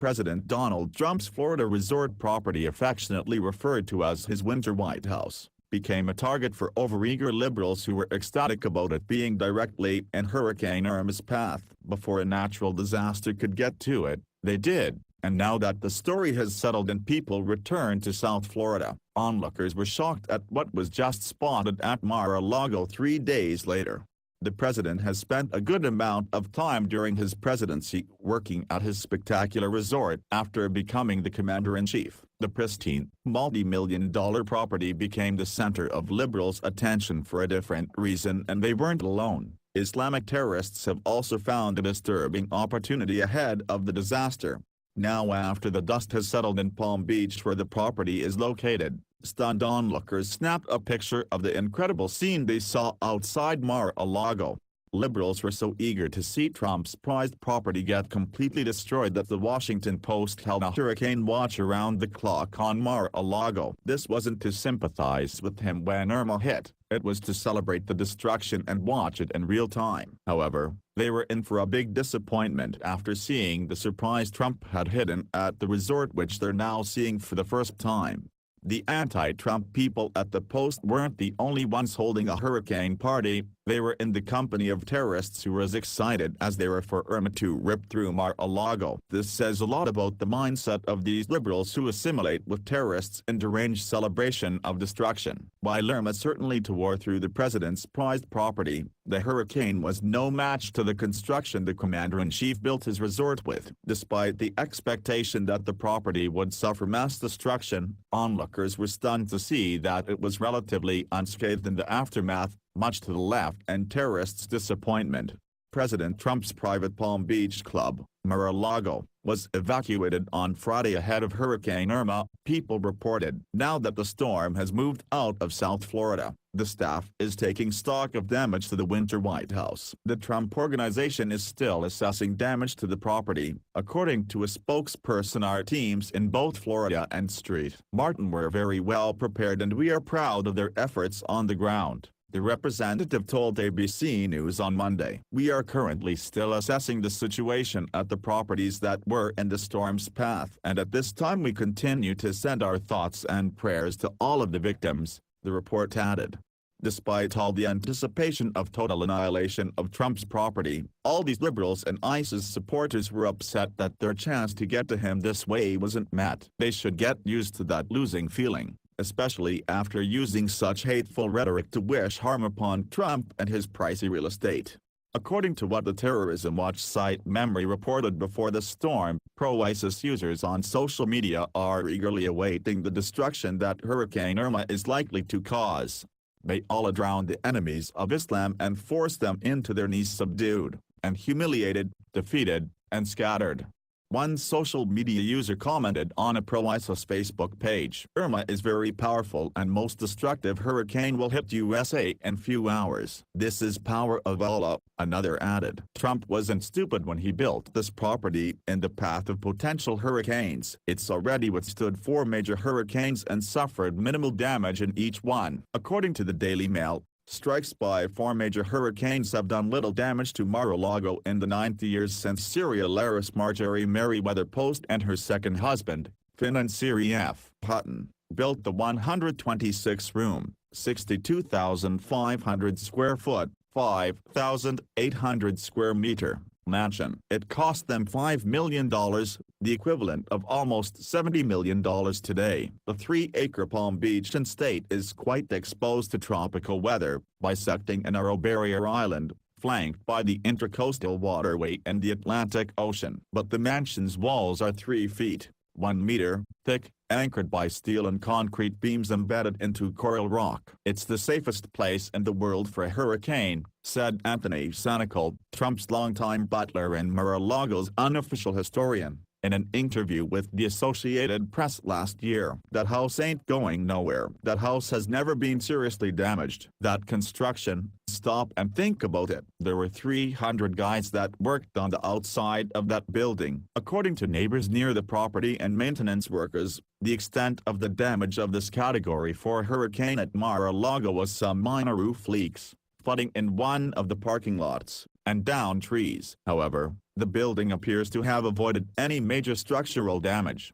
President Donald Trump's Florida resort property, affectionately referred to as his Winter White House, became a target for overeager liberals who were ecstatic about it being directly in Hurricane Irma's path. Before a natural disaster could get to it, they did, and now that the story has settled and people return to South Florida, onlookers were shocked at what was just spotted at Mar-a-Lago 3 days later. The president has spent a good amount of time during his presidency working at his spectacular resort after becoming the commander-in-chief. The pristine, multi-million-dollar property became the center of liberals' attention for a different reason, and they weren't alone. Islamic terrorists have also found a disturbing opportunity ahead of the disaster. Now, after the dust has settled in Palm Beach where the property is located, stunned onlookers snapped a picture of the incredible scene they saw outside Mar-a-Lago. Liberals were so eager to see Trump's prized property get completely destroyed that the Washington Post held a hurricane watch around the clock on Mar-a-Lago. This wasn't to sympathize with him when Irma hit, it was to celebrate the destruction and watch it in real time. However, they were in for a big disappointment after seeing the surprise Trump had hidden at the resort, which they're now seeing for the first time. The anti-Trump people at the Post weren't the only ones holding a hurricane party. They were in the company of terrorists who were as excited as they were for Irma to rip through Mar-a-Lago. This says a lot about the mindset of these liberals who assimilate with terrorists in deranged celebration of destruction. While Irma certainly tore through the president's prized property, the hurricane was no match to the construction the commander-in-chief built his resort with. Despite the expectation that the property would suffer mass destruction, onlookers were stunned to see that it was relatively unscathed in the aftermath, much to the left and terrorists' disappointment. President Trump's private Palm Beach club, Mar-a-Lago, was evacuated on Friday ahead of Hurricane Irma, people reported. Now that the storm has moved out of South Florida, the staff is taking stock of damage to the Winter White House. The Trump Organization is still assessing damage to the property, according to a spokesperson. Our teams in both Florida and St. Martin were very well prepared and we are proud of their efforts on the ground, the representative told ABC News on Monday. We are currently still assessing the situation at the properties that were in the storm's path, and at this time we continue to send our thoughts and prayers to all of the victims, the report added. Despite all the anticipation of total annihilation of Trump's property, all these liberals and ISIS supporters were upset that their chance to get to him this way wasn't met. They should get used to that losing feeling, especially after using such hateful rhetoric to wish harm upon Trump and his pricey real estate. According to what the Terrorism Watch site Memory reported before the storm, pro-ISIS users on social media are eagerly awaiting the destruction that Hurricane Irma is likely to cause. May Allah drown the enemies of Islam and force them into their knees, subdued, and humiliated, defeated, and scattered. One social media user commented on a pro-ISIS Facebook page, "Irma is very powerful and most destructive hurricane will hit USA in few hours. This is power of Allah," another added. Trump wasn't stupid when he built this property in the path of potential hurricanes. It's already withstood 4 major hurricanes and suffered minimal damage in each one. According to the Daily Mail, strikes by 4 major hurricanes have done little damage to Mar-a-Lago in the 90 years since serial heiress Marjorie Merriweather Post and her second husband, Financier F. Hutton, built the 126-room, 62,500 square foot, 5,800 square meter mansion. It cost them $5 million, the equivalent of almost $70 million today. The 3-acre Palm Beach estate is quite exposed to tropical weather, bisecting a narrow barrier island, flanked by the Intracoastal Waterway and the Atlantic Ocean. But the mansion's walls are 3 feet, 1 meter, thick, anchored by steel and concrete beams embedded into coral rock. It's the safest place in the world for a hurricane, said Anthony Sanical, Trump's longtime butler and Mar-a-Lago's unofficial historian, in an interview with the Associated Press last year. That house ain't going nowhere. That house has never been seriously damaged. That construction, stop and think about it. There were 300 guys that worked on the outside of that building. According to neighbors near the property and maintenance workers, the extent of the damage of this Category 4 hurricane at Mar-a-Lago was some minor roof leaks, flooding in one of the parking lots, and downed trees. However, The building appears to have avoided any major structural damage,